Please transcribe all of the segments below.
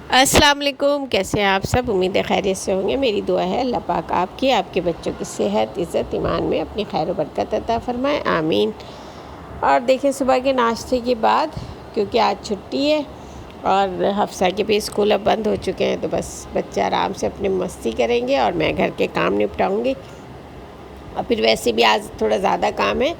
अस्सलाम वालेकुम। कैसे हैं आप सब? उम्मीद है खैरियत से होंगे। मेरी दुआ है अल्लाह पाक आपकी आपके बच्चों की सेहत, इज़्ज़त, ईमान में अपनी खैर बरकत अता फ़रमाए, आमीन। और देखिए सुबह के नाश्ते के बाद, क्योंकि आज छुट्टी है और हफ्सा के भी स्कूल अब बंद हो चुके हैं, तो बस बच्चे आराम से अपनी मस्ती करेंगे और मैं घर के काम निपटाऊँगी। और फिर वैसे भी आज थोड़ा ज़्यादा काम है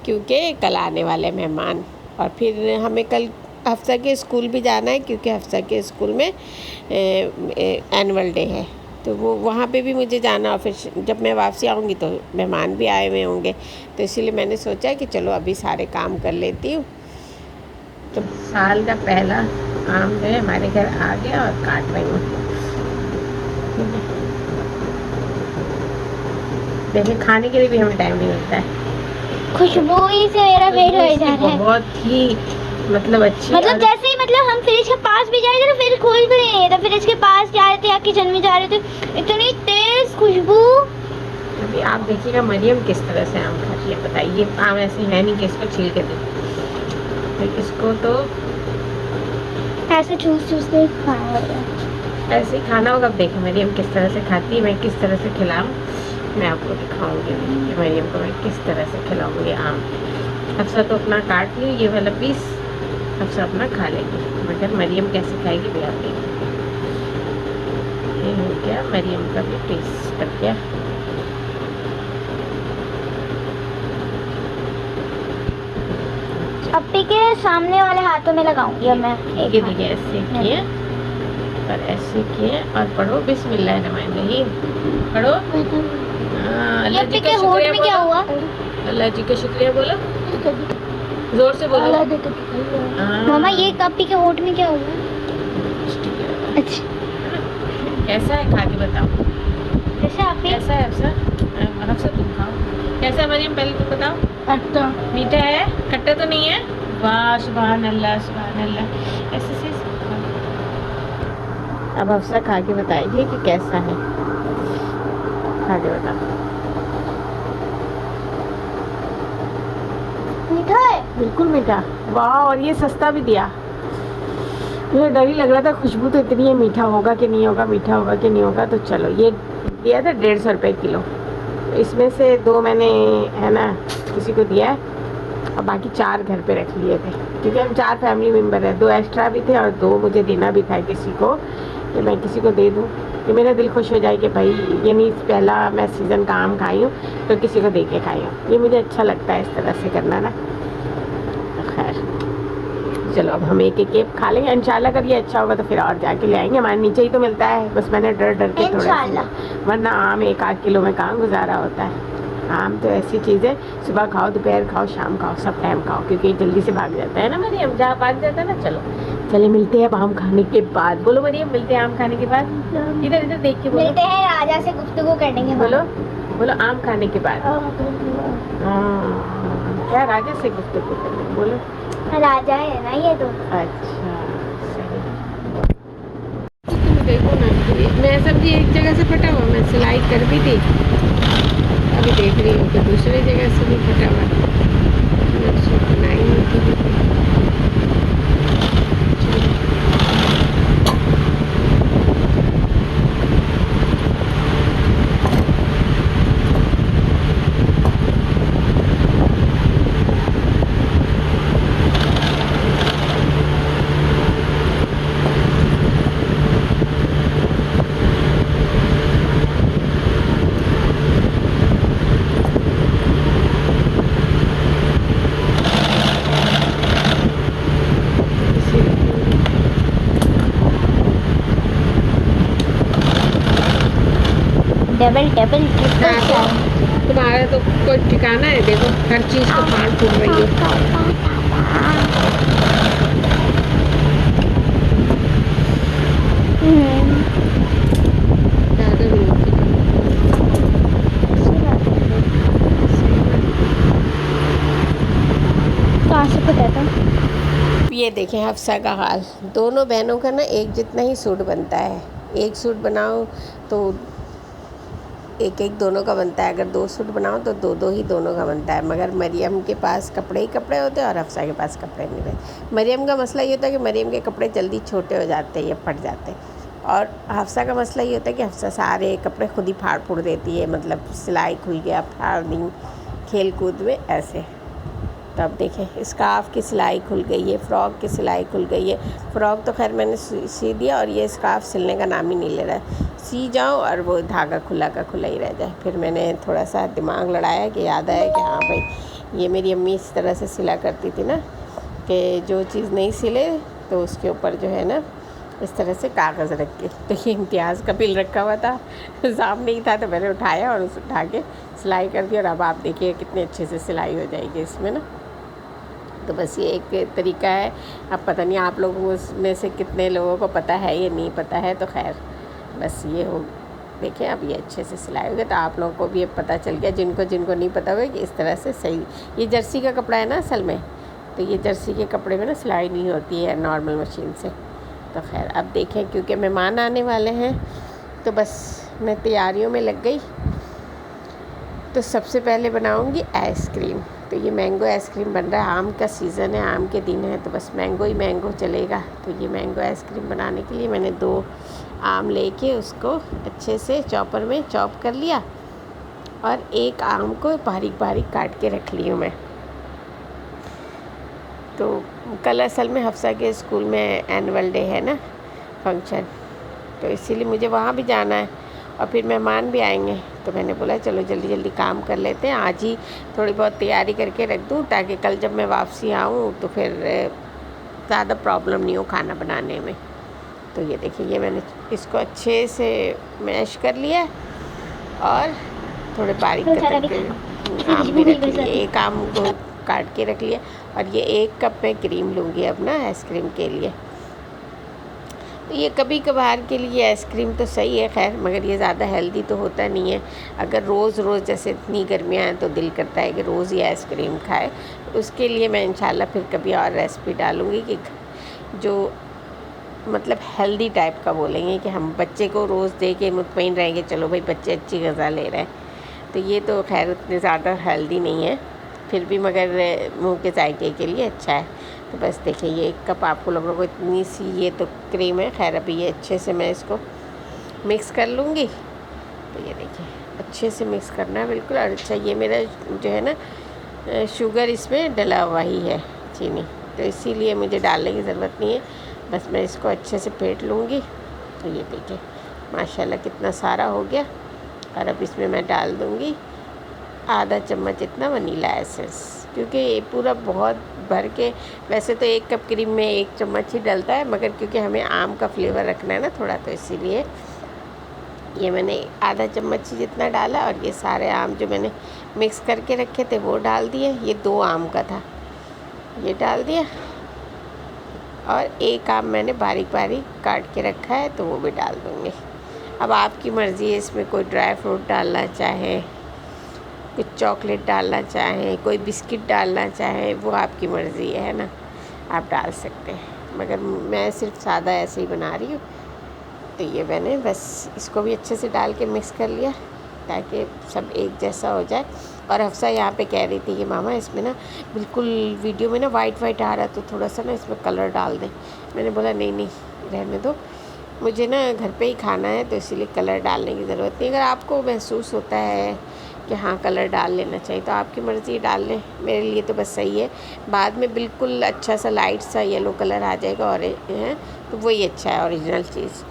क्योंकि कल आने वाले मेहमान, और फिर हमें कल हफ्सा के स्कूल भी जाना है क्योंकि हफ्सा के स्कूल में एनुअल डे है, तो वो वहाँ पे भी मुझे जाना। और फिर जब मैं वापसी आऊँगी तो मेहमान भी आए हुए होंगे, तो इसीलिए मैंने सोचा कि चलो अभी सारे काम कर लेती हूँ। तो साल का पहला आम जो है हमारे घर आ गया और काट रही हूँ। देखिए खाने के लिए भी हमें टाइम नहीं मिलता है। खुशबू ही से मेरा पेट भर जा रहा है। बहुत ही मतलब अच्छी, मतलब जैसे ही हम फ्रिज के पास भी जा रहे थे तो फ्रिज खोल भी नहीं था, फ्रिज के पास जा रहे थे या किचन में जा रहे थे, इतनी तेज खुशबू। अभी आप देखिएगा मरियम किस तरह से आम खाती है। बताइए, आम ऐसे है नहीं कि इसको छील के दे, तो इसको तो ऐसे चूस चूस के खाना होगा, ऐसे ही खाना होगा। अब देखिए मरियम किस तरह से खाती है, मैं किस तरह से खिलाऊँ मैं आपको दिखाऊंगी कि मरियम को मैं किस तरह से खिलाऊंगी आम। अक्सर तो अपना काट ली ये वाला पीस, अक्सर अपना खा लेगी, मगर मरियम कैसे खाएगी भी आप देखिए। ये हो गया मरियम का भी पीस कट गया। पप्पी के सामने वाले हाथों में लगाऊंगी अब मैं। ये देखिए ऐसे किए और ऐसे किए और पढ़ो बिस्मिल्लाहिर्रहमानिर्रहीम, पढ़ो। अल्लाह जी का शुक्रिया में क्या हुआ? अल्लाह जी का शुक्रिया बोलो, जोर से बोलो। मामा ये पप्पी के होठ में क्या हुआ? अच्छा कैसा है, खा के बताओ कैसा आप? कैसा है अफसर? अफसर तुम खाओ कैसा है मरियम, पहले तुम बताओ। खट्टा। मीठा है, खट्टा तो नहीं है? वाह सुभान अल्लाह सुभान अल्लाह। ऐसे से अब अफसर खा के बताइए कि कैसा है, खा के बताओ। मीठा है, बिल्कुल मीठा। वाह, और ये सस्ता भी दिया। मुझे डर ही लग रहा था, खुशबू तो इतनी है, मीठा होगा कि नहीं होगा, मीठा होगा कि नहीं होगा। तो चलो ये दिया था 150 रुपये किलो, इसमें से 2 मैंने है ना किसी को दिया है और बाकी 4 घर पे रख लिए थे, क्योंकि हम 4 फैमिली मेम्बर हैं। 2 एक्स्ट्रा भी थे और 2 मुझे देना भी था किसी को, कि मैं किसी को दे दूँ कि मेरा दिल खुश हो जाए कि भाई ये नहीं पहला मैं सीज़न का आम खाई हूँ तो किसी को दे के खाई हूँ। ये मुझे अच्छा लगता है इस तरह से करना ना। खैर चलो अब हम एक एक खा लेंगे इंशाल्लाह। अगर ये अच्छा होगा तो फिर और जाके ले आएंगे, हमारे नीचे ही तो मिलता है। बस मैंने डर डर के थोड़ा, वरना आम 1-8 किलो में कहाँ गुजारा होता है। आम तो ऐसी चीज़ है, सुबह खाओ, दोपहर खाओ, शाम खाओ, सब टाइम खाओ, क्योंकि जल्दी से भाग जाता है ना मरियम, जहाँ भाग जाता है ना। चलो चले मिलते हैं अब आम खाने के बाद। बोलो मरियम, मिलते हैं आम खाने के बाद। इधर इधर देख के बोलो। मिलते हैं राजा से गुफ्तगू करने के बाद। बोलो बोलो आम खाने के बाद। क्या राजा से गुफ्तगू करने, बोलो। राजा है ना ये तो। अच्छा सही। तुम देखो ना, मैं सब्जी एक जगह से फटा हुआ, मैं सिलाई कर भी थी, अभी देख रही हूँ कि दूसरी जगह से भी फटा हुआ है। डबल डबल तुम्हारा तो कोई ठिकाना है, देखो हर चीज़ को फाड़ फूट रही है। ज़्यादा नहीं होती। कहाँ से पता था? ये देखें हफ्सा का हाल, दोनों बहनों का ना एक जितना ही सूट बनता है। एक सूट बनाओ तो एक एक दोनों का बनता है। अगर 2 सूट बनाओ तो 2 ही दोनों का बनता है। मगर मरियम के पास कपड़े ही कपड़े होते हैं और हफ्सा के पास कपड़े नहीं रहते। मरियम का मसला ये होता है कि मरियम के कपड़े जल्दी छोटे हो जाते हैं या फट जाते हैं, और हफ्सा का मसला ये होता है कि हफ्सा सारे कपड़े खुद ही फाड़ फूड़ देती है, मतलब सिलाई खुल गया, फाड़ दी खेल कूद में ऐसे। तो अब देखें, स्कार्फ़ की सिलाई खुल गई है, फ़्रॉक की सिलाई खुल गई है। फ़्रॉक तो खैर मैंने सी दिया, और ये स्कार्फ़ सिलने का नाम ही नहीं ले रहा है। सी जाऊँ और वो धागा खुला का खुला ही रह जाए। फिर मैंने थोड़ा सा दिमाग लड़ाया कि याद आया कि हाँ भाई, ये मेरी अम्मी इस तरह से सिला करती थी ना, कि जो चीज़ नहीं सिले तो उसके ऊपर जो है ना इस तरह से कागज़ रख के। तो ये इम्तियाज़ का बिल रखा हुआ था, सामने ही था, तो मैंने उठाया और उसे उठा के सिलाई कर दिया। और अब आप देखिए कितने अच्छे से सिलाई हो जाएगी इसमें ना। तो बस ये एक तरीका है। अब पता नहीं आप लोगों में से कितने लोगों को पता है या नहीं पता है, तो खैर बस ये हो। देखें अब ये अच्छे से सिलाई हो गया, तो आप लोगों को भी अब पता चल गया, जिनको नहीं पता होगा, कि इस तरह से सही। ये जर्सी का कपड़ा है ना असल में, तो ये जर्सी के कपड़े में ना सिलाई नहीं होती है नॉर्मल मशीन से। तो खैर अब देखें, क्योंकि मेहमान आने वाले हैं तो बस मैं तैयारियों में लग गई। तो सबसे पहले बनाऊंगी आइसक्रीम। तो ये मैंगो आइसक्रीम बन रहा है, आम का सीज़न है, आम के दिन है, तो बस मैंगो ही मैंगो चलेगा। तो ये मैंगो आइसक्रीम बनाने के लिए मैंने 2 आम लेके उसको अच्छे से चॉपर में चॉप कर लिया, और एक आम को बारीक बारीक काट के रख ली हूँ मैं। तो कल असल में हफ्सा के स्कूल में एनुअल डे है ना, फंक्शन, तो इसीलिए मुझे वहाँ भी जाना है, और फिर मेहमान भी आएंगे। तो मैंने बोला चलो जल्दी जल्दी काम कर लेते हैं, आज ही थोड़ी बहुत तैयारी करके रख दूँ, ताकि कल जब मैं वापसी आऊँ तो फिर ज़्यादा प्रॉब्लम नहीं हो खाना बनाने में। तो ये देखिए, ये मैंने इसको अच्छे से मैश कर लिया, और थोड़े बारीक कतर के आम भी रख लिए, एक आम को काट के रख लिया। और ये 1 कप मैं क्रीम लूँगी अब ना आइसक्रीम के लिए। तो ये कभी कभार के लिए आइसक्रीम तो सही है खैर, मगर ये ज़्यादा हेल्दी तो होता नहीं है। अगर रोज़ जैसे इतनी गर्मियाँ हैं तो दिल करता है कि रोज़ ही आइसक्रीम खाए। उसके लिए मैं इंशाल्लाह फिर कभी और रेसिपी डालूँगी, कि जो मतलब हेल्दी टाइप का बोलेंगे, कि हम बच्चे को रोज़ दे के मुतमईन रहेंगे चलो भाई बच्चे अच्छी ग़िज़ा ले रहे हैं। तो ये तो खैर उतने ज़्यादा हेल्दी नहीं है, फिर भी मगर मुँह के जायके के लिए अच्छा है। तो बस देखिए, ये 1 कप आपको लोगों को इतनी सी ये तो क्रीम है। खैर अभी ये अच्छे से मैं इसको मिक्स कर लूँगी। तो ये देखिए अच्छे से मिक्स करना है बिल्कुल। और अच्छा, ये मेरा जो है ना शुगर इसमें डला हुआ ही है, चीनी, तो इसीलिए मुझे डालने की ज़रूरत नहीं है। बस मैं इसको अच्छे से फेंट लूँगी। तो ये देखिए माशाल्लाह कितना सारा हो गया। और अब इसमें मैं डाल दूँगी आधा चम्मच इतना वनीला एसेंस, क्योंकि ये पूरा बहुत भर के, वैसे तो 1 कप क्रीम में 1 चम्मच ही डलता है, मगर क्योंकि हमें आम का फ्लेवर रखना है ना थोड़ा, तो इसीलिए ये मैंने आधा चम्मच ही जितना डाला। और ये सारे आम जो मैंने मिक्स करके रखे थे वो डाल दिए। ये 2 आम का था, ये डाल दिया, और 1 आम मैंने बारीक बारीक काट के रखा है, तो वो भी डाल दूँगी। अब आपकी मर्ज़ी है, इसमें कोई ड्राई फ्रूट डालना चाहे, कुछ चॉकलेट डालना चाहें, कोई बिस्किट डालना चाहे, वो आपकी मर्ज़ी है ना, आप डाल सकते हैं। मगर मैं सिर्फ सादा ऐसे ही बना रही हूँ। तो ये मैंने बस इसको भी अच्छे से डाल के मिक्स कर लिया, ताकि सब एक जैसा हो जाए। और हफ्सा यहाँ पे कह रही थी कि मामा इसमें ना बिल्कुल वीडियो में ना वाइट आ रहा है, तो थोड़ा सा ना इसमें कलर डाल दें। मैंने बोला नहीं रहने दो, मुझे ना घर पे ही खाना है, तो इसीलिए कलर डालने की ज़रूरत नहीं। अगर आपको महसूस होता है कि हाँ कलर डाल लेना चाहिए तो आपकी मर्ज़ी डाल लें, मेरे लिए तो बस सही है। बाद में बिल्कुल अच्छा सा लाइट सा येलो कलर आ जाएगा, और तो वही अच्छा है ओरिजिनल चीज़।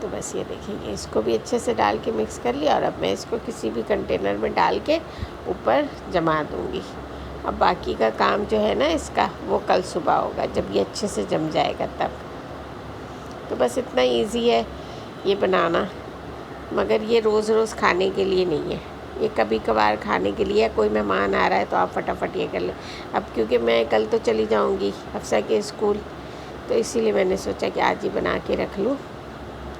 तो बस ये देखिए, इसको भी अच्छे से डाल के मिक्स कर लिया, और अब मैं इसको किसी भी कंटेनर में डाल के ऊपर जमा दूँगी। अब बाकी का काम जो है ना इसका, वो कल सुबह होगा जब ये अच्छे से जम जाएगा तब। तो बस इतना इजी है ये बनाना, मगर ये रोज़ खाने के लिए नहीं है, ये कभी कभार खाने के लिए। कोई मेहमान आ रहा है तो आप फटाफट ये कर लें। अब क्योंकि मैं कल तो चली जाऊंगी हफ्सा के स्कूल, तो इसीलिए मैंने सोचा कि आज ही बना के रख लूँ।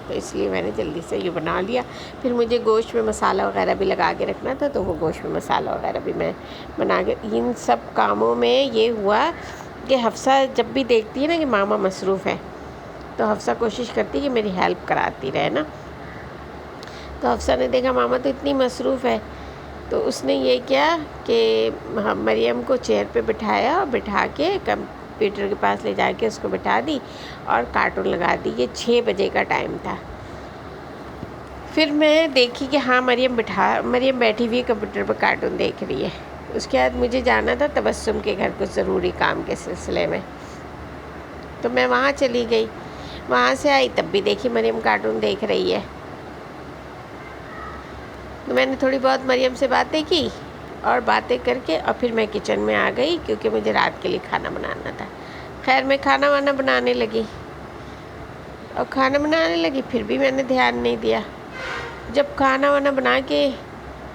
तो इसलिए मैंने जल्दी से ये बना लिया। फिर मुझे गोश्त में मसाला वगैरह भी लगा के रखना था, तो वो गोश्त में मसाला वगैरह भी मैं बना के। इन सब कामों में ये हुआ कि हफ्सा जब भी देखती है ना कि मामा मसरूफ़ है, तो हफ्सा कोशिश करती है कि मेरी हेल्प कराती रहे ना। तो अफसा ने देखा मामा तो इतनी मसरूफ़ है, तो उसने ये किया कि मरियम को चेयर पे बिठाया और बिठा के कंप्यूटर के पास ले जाके उसको बिठा दी और कार्टून लगा दी। ये 6 बजे का टाइम था। फिर मैं देखी कि हाँ मरियम बैठी हुई कंप्यूटर पर कार्टून देख रही है। उसके बाद मुझे जाना था तबस्सुम के घर कुछ ज़रूरी काम के सिलसिले में, तो मैं वहाँ चली गई। वहाँ से आई तब भी देखी मरियम कार्टून देख रही है। तो मैंने थोड़ी बहुत मरियम से बातें की और बातें करके और फिर मैं किचन में आ गई क्योंकि मुझे रात के लिए खाना बनाना था। खैर मैं खाना वाना बनाने लगी और खाना बनाने लगी, फिर भी मैंने ध्यान नहीं दिया। जब खाना वाना बना के,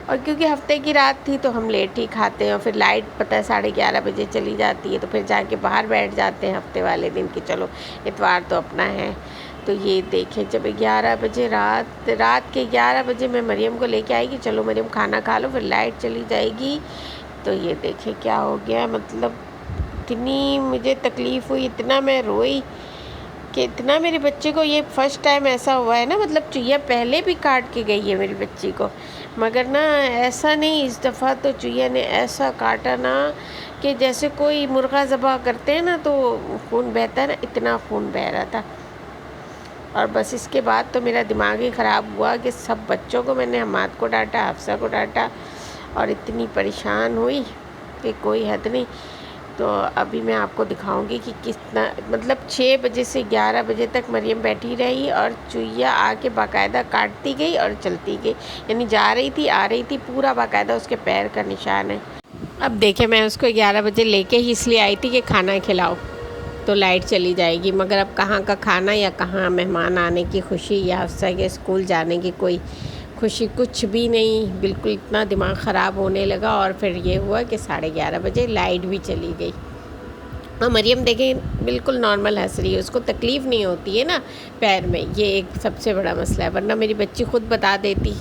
और क्योंकि हफ्ते की रात थी तो हम लेट ही खाते हैं और फिर लाइट पता है 11:30 बजे चली जाती है, तो फिर जाके बाहर बैठ जाते हैं हफ्ते वाले दिन कि चलो इतवार तो अपना है। तो ये देखें जब 11 बजे रात के 11 बजे मैं मरियम को लेके आई कि चलो मरियम खाना खा लो, फिर लाइट चली जाएगी। तो ये देखें क्या हो गया, मतलब इतनी मुझे तकलीफ़ हुई, इतना मैं रोई कि इतना मेरे बच्चे को ये फ़र्स्ट टाइम ऐसा हुआ है ना, मतलब चुईया पहले भी काट के गई है मेरी बच्ची को, मगर ना ऐसा नहीं, इस दफ़ा तो चुईया ने ऐसा काटा ना कि जैसे कोई मुर्गा ज़बह करते हैं ना तो खून बहता है ना, इतना खून बह रहा था। और बस इसके बाद तो मेरा दिमाग ही ख़राब हुआ कि सब बच्चों को मैंने हमाद को डांटा, हफ्सा को डांटा और इतनी परेशान हुई कि कोई हद नहीं। तो अभी मैं आपको दिखाऊंगी कि कितना, मतलब 6 बजे से 11 बजे तक मरियम बैठी रही और चुईया आके बाकायदा काटती गई और चलती गई, यानी जा रही थी आ रही थी, पूरा बाकायदा उसके पैर का निशान है। अब देखे मैं उसको 11 बजे लेके ही इसलिए आई थी कि खाना खिलाओ तो लाइट चली जाएगी, मगर अब कहाँ का खाना या कहाँ मेहमान आने की खुशी या हफ्सा के स्कूल जाने की कोई खुशी, कुछ भी नहीं। बिल्कुल इतना दिमाग ख़राब होने लगा और फिर ये हुआ कि 11:30 बजे लाइट भी चली गई। और मरियम देखें बिल्कुल नॉर्मल हंस रही है, उसको तकलीफ़ नहीं होती है ना पैर में, ये एक सबसे बड़ा मसला है, वरना मेरी बच्ची खुद बता देती।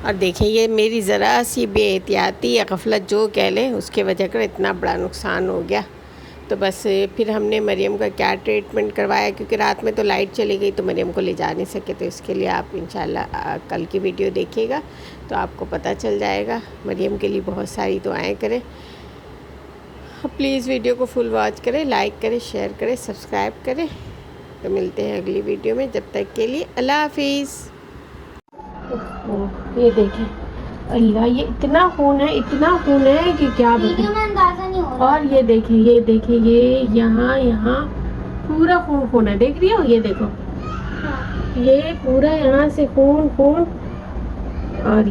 और देखें ये मेरी ज़रा सी बेएहतियाती या गफलत जो कह लें उसके वजह कर इतना बड़ा नुकसान हो गया। तो बस फिर हमने मरियम का क्या ट्रीटमेंट करवाया, क्योंकि रात में तो लाइट चली गई तो मरियम को ले जा नहीं सके, तो इसके लिए आप इंशाल्लाह कल की वीडियो देखिएगा तो आपको पता चल जाएगा। मरियम के लिए बहुत सारी दुआएं करें, प्लीज़ वीडियो को फुल वॉच करें, लाइक करें, शेयर करें, सब्सक्राइब करें। तो मिलते हैं अगली वीडियो में, जब तक के लिए अल्लाह हाफिज़। ये देखें अल्लाह, ये इतना खून है कि क्या वीडियो में अंदाजा नहीं हो रहा। और ये देखें ये यहाँ पूरा खून है, देख रही हो, ये देखो ये पूरा यहाँ से खून और